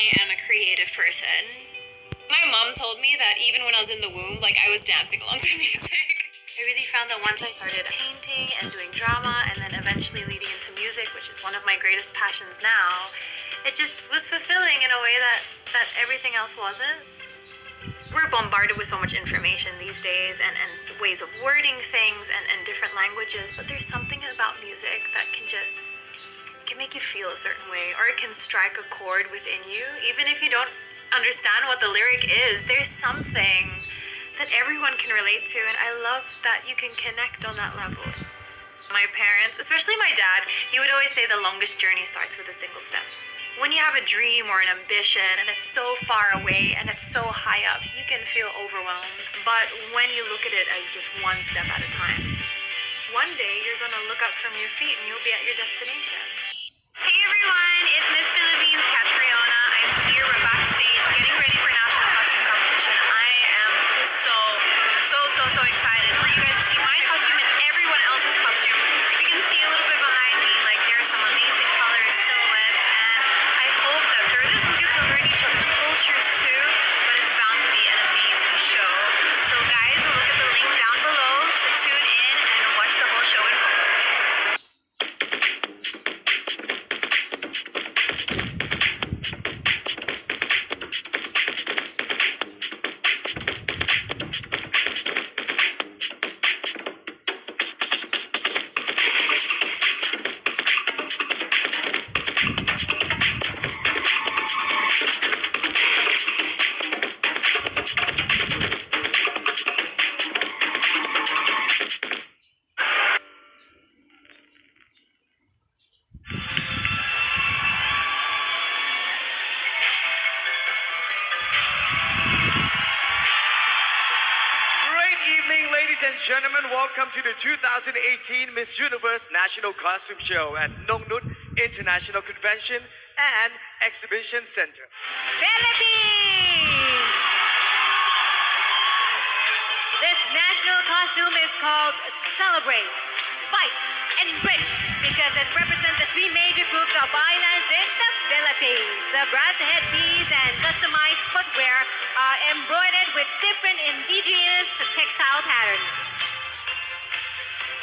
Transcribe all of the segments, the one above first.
I am a creative person. My mom told me that even when I was in the womb, I was dancing along to music. I really found that once I started painting and doing drama and then eventually leading into music, which is one of my greatest passions now, it just was fulfilling in a way that everything else wasn't. We're bombarded with so much information these days and ways of wording things and different languages, but there's something about music that can make you feel a certain way, or it can strike a chord within you. Even if you don't understand what the lyric is, there's something that everyone can relate to, and I love that you can connect on that level. My parents, especially my dad, he would always say the longest journey starts with a single step. When you have a dream or an ambition and it's so far away and it's so high up, you can feel overwhelmed. But when you look at it as just one step at a time, one day you're gonna look up from your feet and you'll be at your destination. Hey everyone, it's Miss Philippines Cationa. I'm here, we're backstage getting ready for National Costume Competition. I am so excited for you guys to see my costume and everyone else's costume. If you can see a little bit behind me, there are some amazing colors, silhouettes, and I hope that through this we get to learn each other's cultures too, but it's bound to be an amazing show. So guys, look at the link down below to tune in and watch the whole show in full. Ladies and gentlemen, welcome to the 2018 Miss Universe National Costume Show at Nongnut International Convention and Exhibition Center. Philippines! This national costume is called Celebrate, Fight, and Enrich because it represents the three major groups of islands in the Philippines. The brass headpiece and customized footwear are embroidered with different indigenous textile patterns.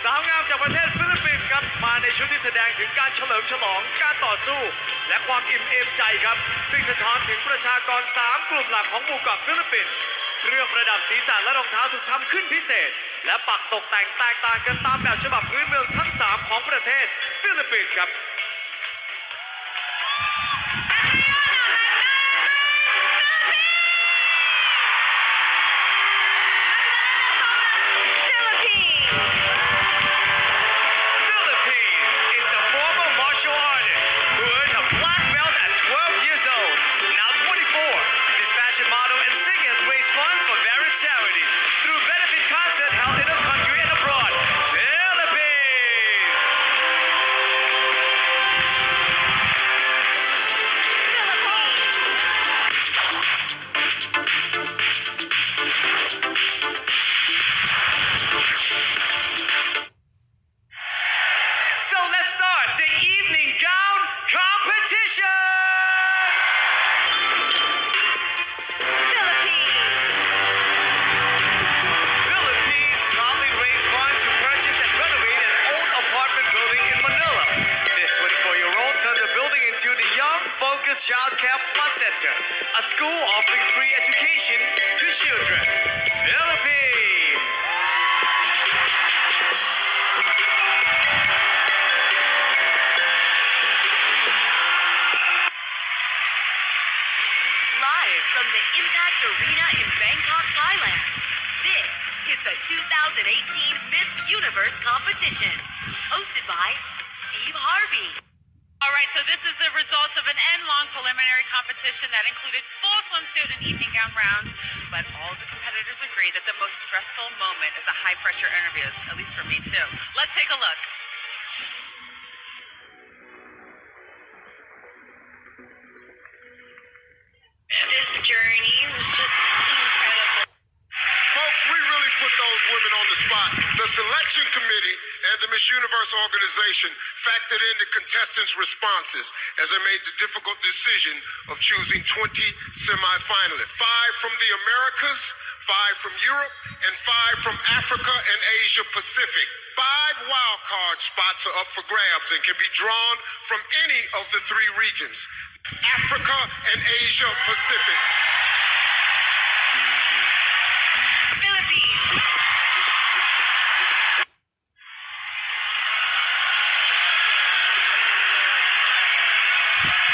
สาวงามจากประเทศฟิลิปปินส์ครับมาในชุดที่แสดงถึงการเฉลิมฉลองการต่อสู้และความอิ่มเอมใจครับซึ่งสะท้อนถึงประชากร3กลุ่มหลักของหมู่เกาะฟิลิปปินส์เครื่องประดับศีรษะและรองเท้าถูกทำขึ้นพิเศษและปักตกแต่งแตกต่างกันตามแบบฉบับพื้นเมืองทั้ง3ของประเทศฟิลิปปินส์ครับ Model and singers raise funds for various charities through benefit concerts held in the country and abroad. Philippines! So let's start the evening gown competition! To the Young Focus Child Care Plus Center, a school offering free education to children. Philippines! Live from the Impact Arena in Bangkok, Thailand, this is the 2018 Miss Universe competition, hosted by Steve Harvey. All right, so this is the results of an end-long preliminary competition that included full swimsuit and evening gown rounds, but all the competitors agreed that the most stressful moment is the high-pressure interviews, at least for me too. Let's take a look. This journey was just incredible. Folks, we really put those women on the spot. The selection committee and the the Miss Universe organization factored into contestants' responses as they made the difficult decision of choosing 20 semifinalists. 5 from the Americas, 5 from Europe, and 5 from Africa and Asia Pacific. 5 wildcard spots are up for grabs and can be drawn from any of the 3 regions, Africa and Asia Pacific. Philippines.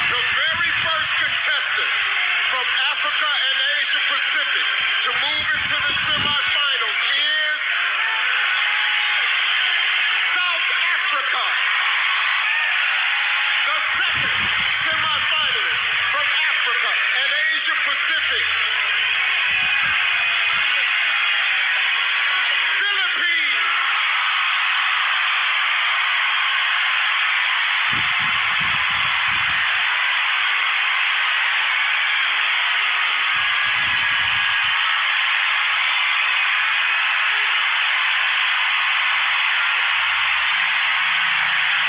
The very first contestant from Africa and Asia Pacific to move into the semifinals is South Africa. The second semifinalist from Africa and Asia Pacific, Philippines.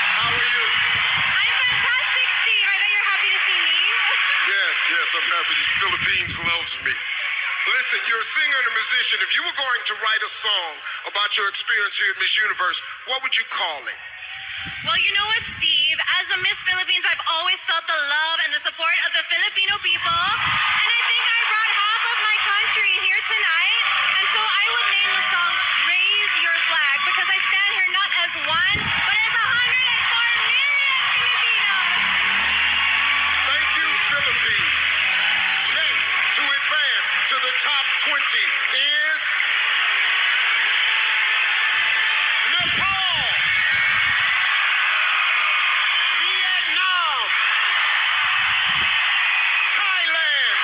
How are you? I'm fantastic, Steve. I bet you're happy to see me. Yes, I'm happy the Philippines loves me. Listen, you're a singer and a musician. If you were going to write a song about your experience here at Miss Universe, what would you call it? Well, you know what, Steve? As a Miss Philippines, I've always felt the love and the support of the Filipino people. And I think I brought half of my country here tonight. And so I would name the song Raise Your Flag because I stand here not as one, but as 104 million Filipinos. Thank you, Philippines. Next, to advance to the top 20 is Nepal, Vietnam, Thailand.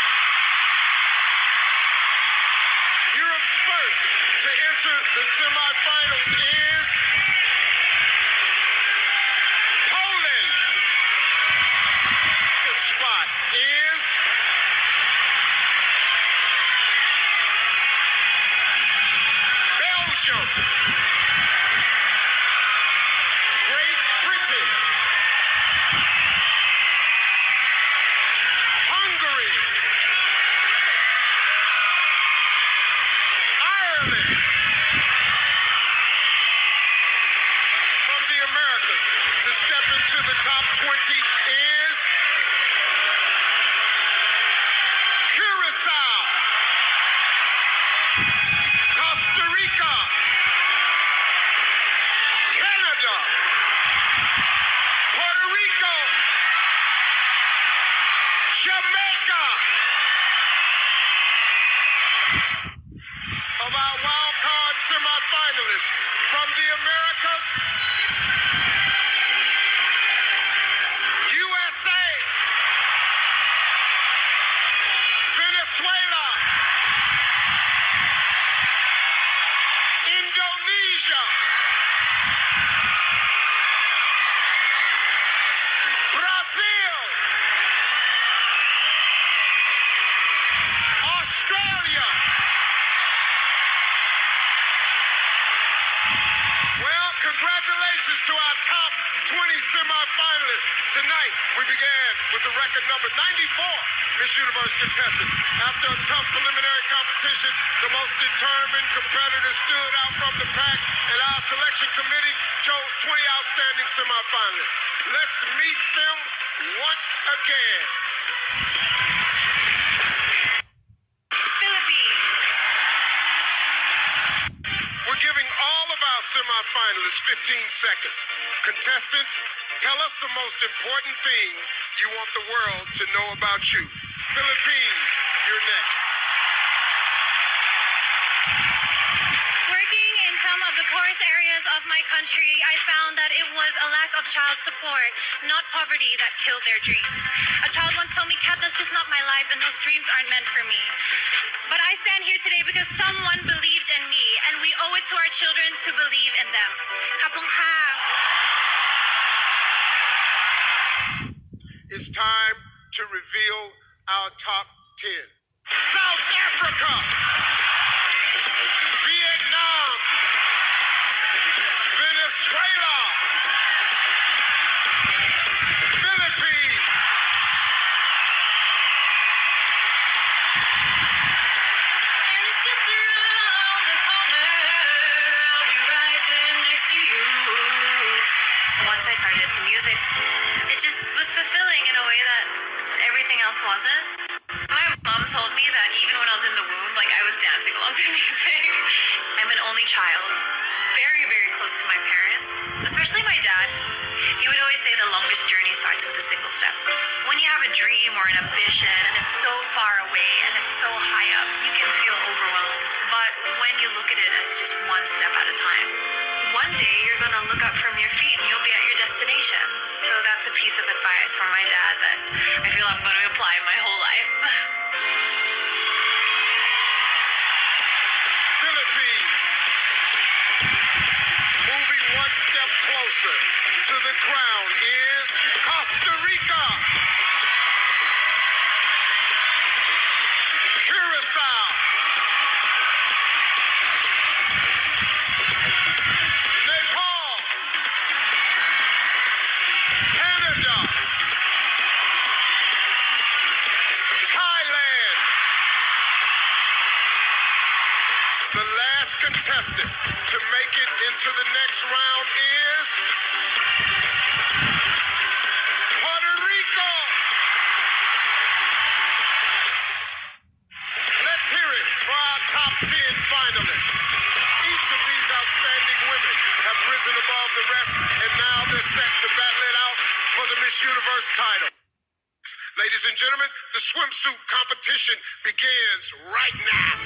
Europe's first to enter the semifinals is Poland. Second spot is Belgium, Great Britain, Hungary, Ireland. From the Americas to step into the top 20 is Curacao, Costa Rica, Canada, Puerto Rico, Jamaica. Of our wild card semifinalists from the Americas, USA, Venezuela, Indonesia, Brazil, Australia. Well, congratulations to our top 20 semifinalists. Tonight, we began with the record number 94 Miss Universe contestants. After a tough preliminary competition, the most determined competitors stood out from the pack, and our selection committee chose 20 outstanding semifinalists. Let's meet them once again. Philippines. We're giving all of our semifinalists 15 seconds. Contestants, tell us the most important thing you want the world to know about you. Philippines, you're next. Working in some of the poorest areas of my country, I found that it was a lack of child support, not poverty, that killed their dreams. A child once told me, Kat, that's just not my life, and those dreams aren't meant for me. But I stand here today because someone believed in me, and we owe it to our children to believe in them. Kapong ka. It's time to reveal our top 10. South Africa, Vietnam, Venezuela, Venezuela. Philippines. And it's just around the corner. I'll be right there next to you. Once I started the music, it just was fulfilling in a way that everything else wasn't. My mom told me that even when I was in the womb, like I was dancing along to music. I'm an only child, very, very close to my parents, especially my dad. He would always say the longest journey starts with a single step. When you have a dream or an ambition and it's so far away and it's so high up, you can feel overwhelmed. But when you look at it as just one step at a time, one day you're gonna look up from your feet and you'll be at your destination. So that's a piece of advice from my dad that I feel I'm gonna apply my whole life. Philippines. Moving one step closer to the crown is Costa Rica. Curacao. Nepal. Canada. Thailand. The last contestant to make it into the next round is Puerto Rico. Let's hear it for our top 10 finalists. Each of these outstanding women have risen above the rest, and now they're set to battle it out for the Miss Universe title. Ladies and gentlemen, the swimsuit competition begins right now.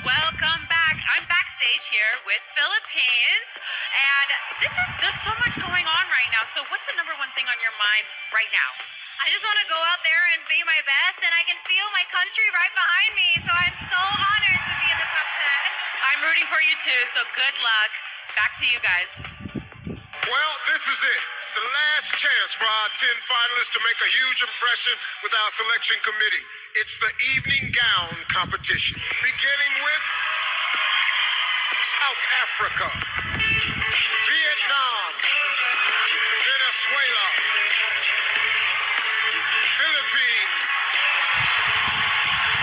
Welcome back. I'm backstage here with Philippines, and there's so much going on right now. So what's the number one thing on your mind right now? I just want to go out there and be my best, and I can feel my country right behind me. So I'm so honored to be in the top 10. I'm rooting for you too, so good luck. Back to you guys. Well, this is it. The last chance for our 10 finalists to make a huge impression with our selection committee. It's the evening gown competition, beginning with South Africa, Vietnam, Venezuela, Philippines.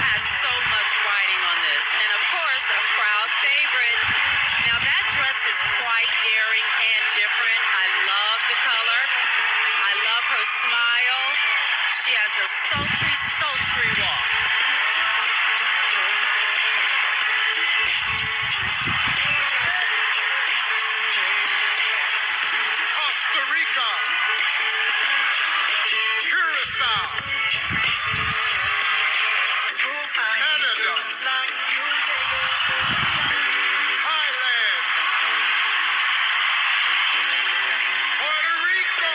Has so much riding on this, and of course, a crowd favorite. Now that dress is quite daring and different. I love the color. I love her smile. She has a sultry, sultry walk. Costa Rica, Curacao, Canada, Thailand, Puerto Rico.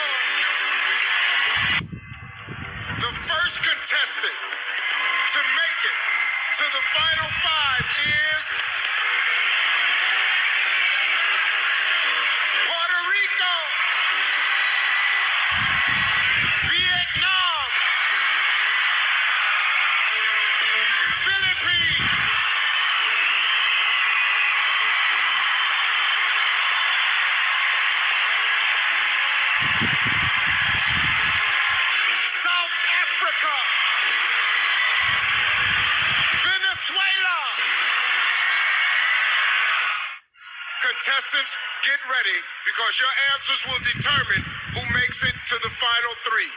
The first contestant to make it to the final 5 is Puerto Rico, Vietnam, Philippines, South Africa. Venezuela! Contestants, get ready because your answers will determine who makes it to the final three.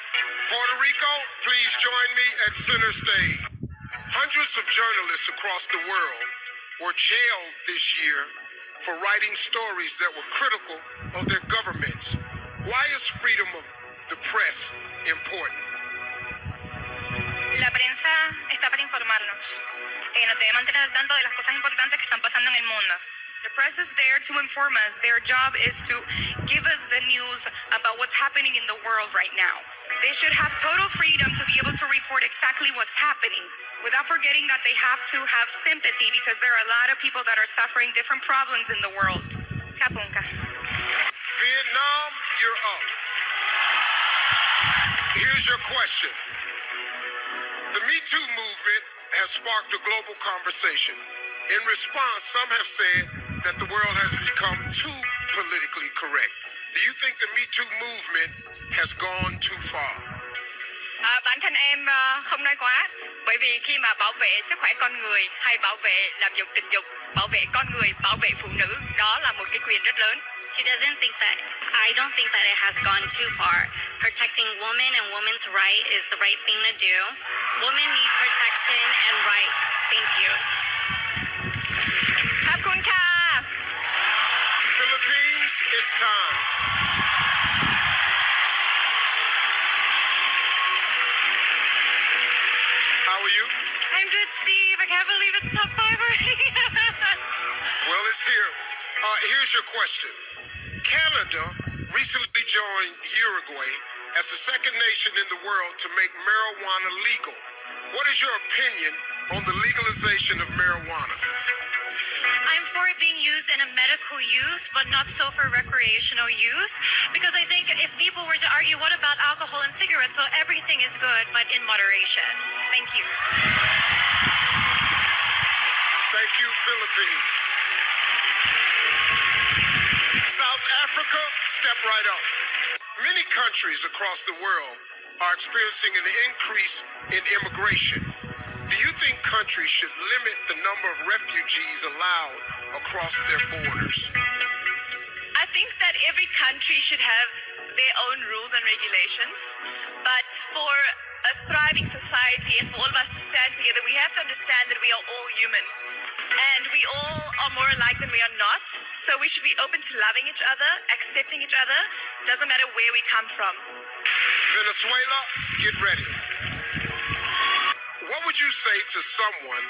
Puerto Rico, please join me at center stage. Hundreds of journalists across the world were jailed this year for writing stories that were critical of their governments. Why is freedom of the press important? La prensa está para informarnos. Nos debe mantener al tanto de las cosas importantes que están pasando en el mundo. The press is there to inform us. Their job is to give us the news about what's happening in the world right now. They should have total freedom to be able to report exactly what's happening without forgetting that they have to have sympathy because there are a lot of people that are suffering different problems in the world. Kapunka. Vietnam, you're up. Here's your question. The Me Too movement has sparked a global conversation. In response, some have said that the world has become too politically correct. Do you think the Me Too movement has gone too far? Bản thân em không nói quá, bởi vì khi mà bảo vệ sức khỏe con người hay bảo vệ làm dục tình dục, bảo vệ con người, bảo vệ phụ nữ, đó là một cái quyền rất lớn. She doesn't think that, I don't think that it has gone too far. Protecting women and women's right is the right thing to do. Women need protection and rights. Thank you. Kapunka. Philippines, it's time. How are you? I'm good, Steve. I can't believe it's top 5 already. Well, it's here. Here's your question. Canada recently joined Uruguay as the second nation in the world to make marijuana legal. What is your opinion on the legalization of marijuana? I'm for it being used in a medical use, but not so for recreational use. Because I think if people were to argue, what about alcohol and cigarettes? Well, everything is good, but in moderation. Thank you. Thank you, Philippines. South Africa, step right up. Many countries across the world are experiencing an increase in immigration. Do you think countries should limit the number of refugees allowed across their borders? I think that every country should have their own rules and regulations, but for a thriving society and for all of us to stand together, we have to understand that we are all human. And we all are more alike than we are not, so we should be open to loving each other, accepting each other, doesn't matter where we come from. Venezuela, get ready. What would you say to someone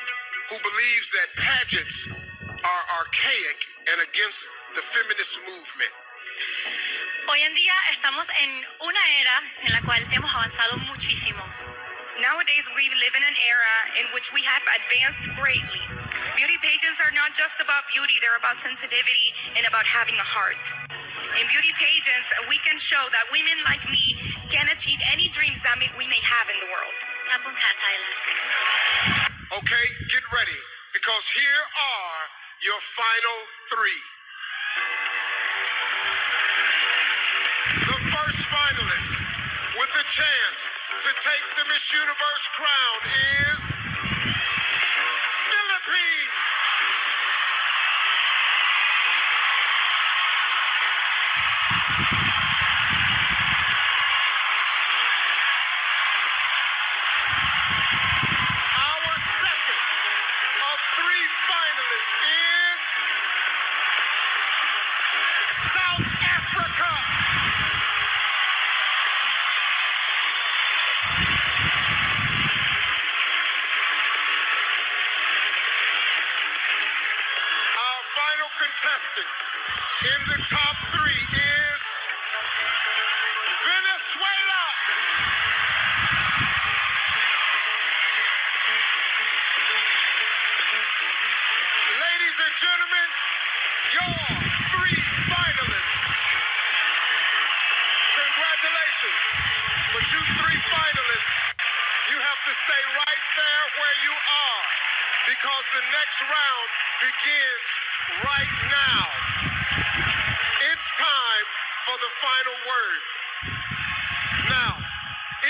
who believes that pageants are archaic and against the feminist movement? Hoy en día estamos en una era en la cual hemos avanzado muchísimo. Nowadays, we live in an era in which we have advanced greatly. Beauty pages are not just about beauty, they're about sensitivity and about having a heart. In beauty pages, we can show that women like me can achieve any dreams that we may have in the world. Kapunka, Thailand. Okay, get ready, because here are your final three. The first finalist with a chance to take the Miss Universe crown is Philippines. Our second of three finalists is South Africa. Our final contestant in the top three is Venezuela. Ladies and gentlemen, your three finalists. Congratulations. But you three finalists, you have to stay right there where you are because the next round begins right now. It's time for the final word. Now,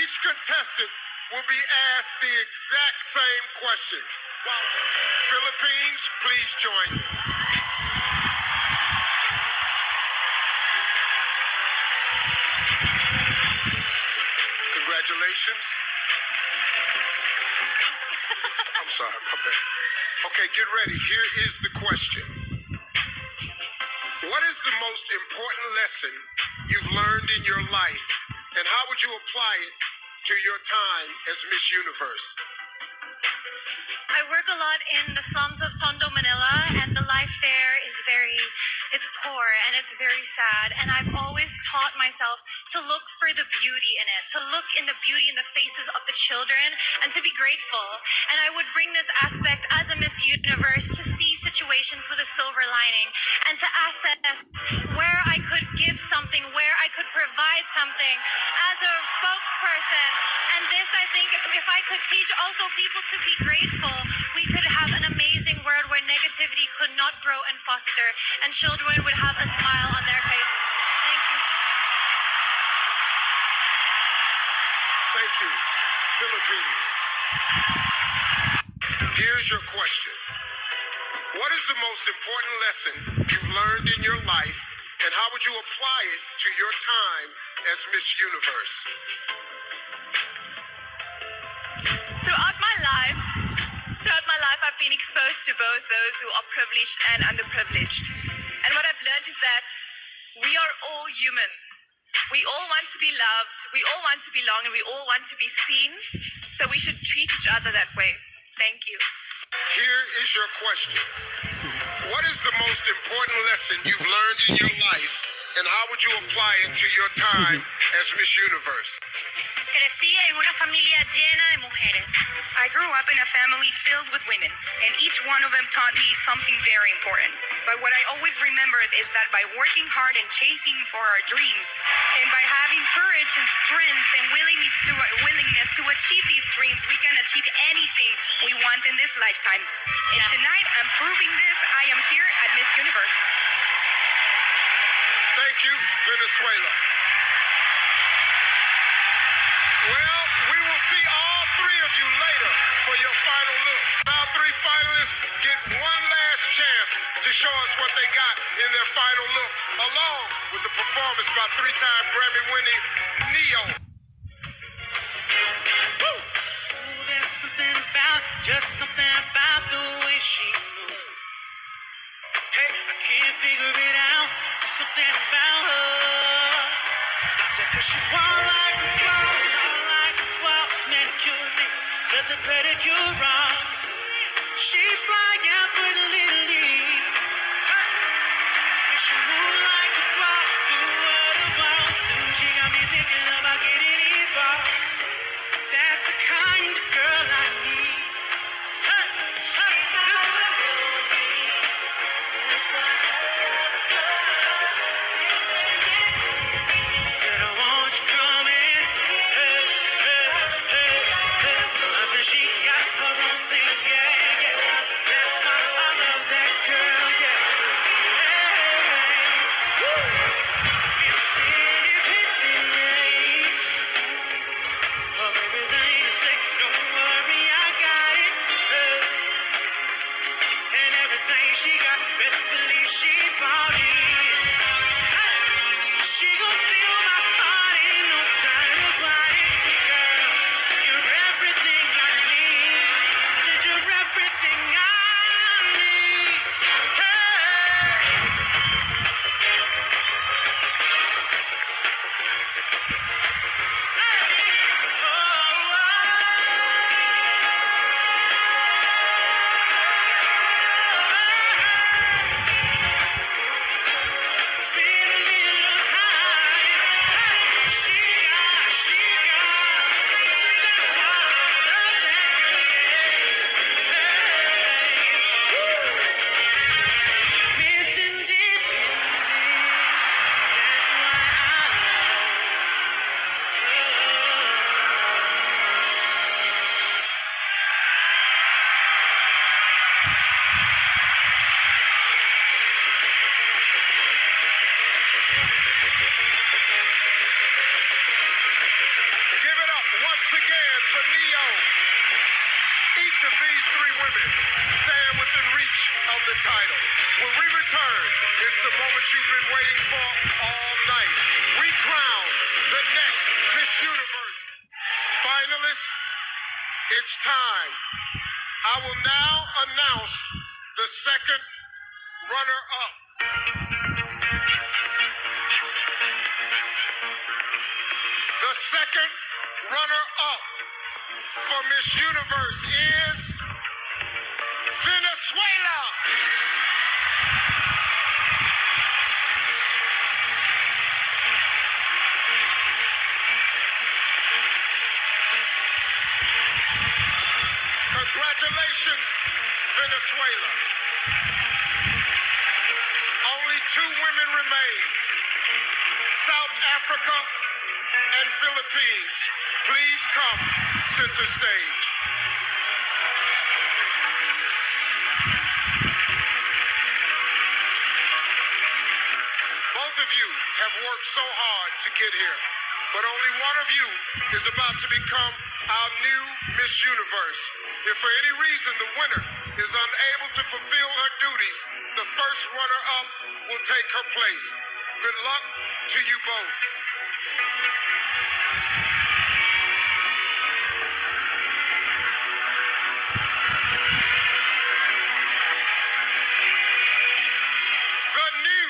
each contestant will be asked the exact same question. Philippines, please join me. Congratulations. I'm sorry, my bad. Okay, get ready. Here is the question. What is the most important lesson you've learned in your life, and how would you apply it to your time as Miss Universe? I work a lot in the slums of Tondo, Manila, and the life there is it's poor and it's very sad. And I've always taught myself to look for the beauty in it, to look in the beauty in the faces of the children, and to be grateful. And I would bring this aspect as a Miss Universe to see situations with a silver lining and to assess where I could give something, where I could provide something as a spokesperson. And this, I think, if I could teach also people to be grateful, we could have an amazing world where negativity could not grow and foster, and children would have a smile on their face. Thank you. Thank you, Philippines. Here's your question. What is the most important lesson you've learned in your life, and how would you apply it to your time as Miss Universe? Throughout my life, I've been exposed to both those who are privileged and underprivileged. And what I've learned is that we are all human. We all want to be loved, we all want to belong, and we all want to be seen. So we should treat each other that way. Thank you. Here is your question. What is the most important lesson you've learned in your life, and how would you apply it to your time as Miss Universe? Crecí en una familia llena de mujeres. I grew up in a family filled with women, and each one of them taught me something very important. But what I always remembered is that by working hard and chasing for our dreams, and by having courage and strength and willingness to achieve these dreams, we can achieve anything we want in this lifetime. And tonight, I'm proving this. I am here at Miss Universe. Thank you, Venezuela. Well, we will see all three of you later for your final look. Our three finalists get one last chance to show us what they got in their final look, along with the performance by three-time Grammy-winning Neo. There's something about the way she moves. Hey, I can't figure it out. Something about her. I said, 'cause she walk like a boss, manicure nails, set the pedicure on. She fly effortlessly. And she move like a boss, do what I want to. She got me thinking about getting involved. That's the kind of girl I need. Hey, hey, said I want you coming. Hey, hey, hey, hey. I said she got her own thing, yeah, yeah. That's why I love that girl, yeah. Hey, woo. It's independent race of everything you say. Don't worry, I got it. Hey. And everything she got, best believe she bought it. She gon' steal my heart, ain't no time about it. Girl, you're everything I need. Said you're everything I need. Hey. Spend a little time. She got. That's why I love that girl, yeah. Missing independent. That's why I Give it up once again for Neo. Each of these three women stand within reach of the title. When we return, it's the moment you've been waiting for all night. We crown the next Miss Universe. Finalists, it's time. I will now announce the second runner-up. The second runner-up for Miss Universe is Venezuela. Congratulations, Venezuela. Only two women remain. South Africa and Philippines. Please come center stage. Both of you have worked so hard to get here, but only one of you is about to become our new Miss Universe. If for any reason the winner is unable to fulfill her duties, the first runner-up will take her place. Good luck to you both. The new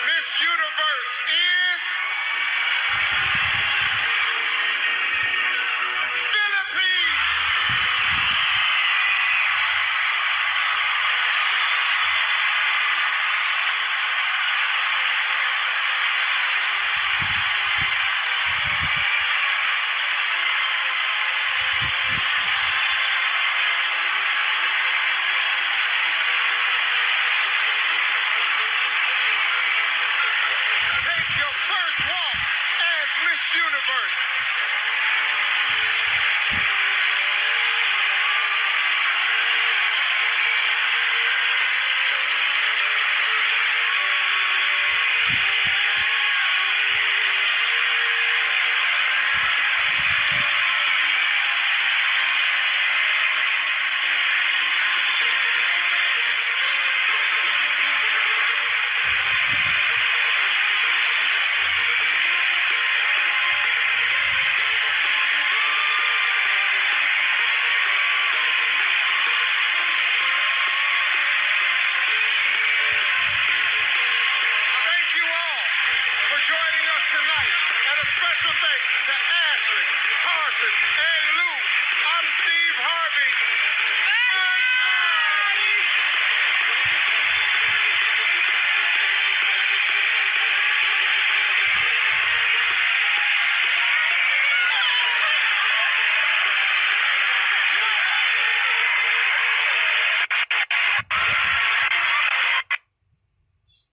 Miss Universe is Philippines. Take your first walk as Miss Universe. Thank you all for joining us tonight. And a special thanks to Ashley, Carson, and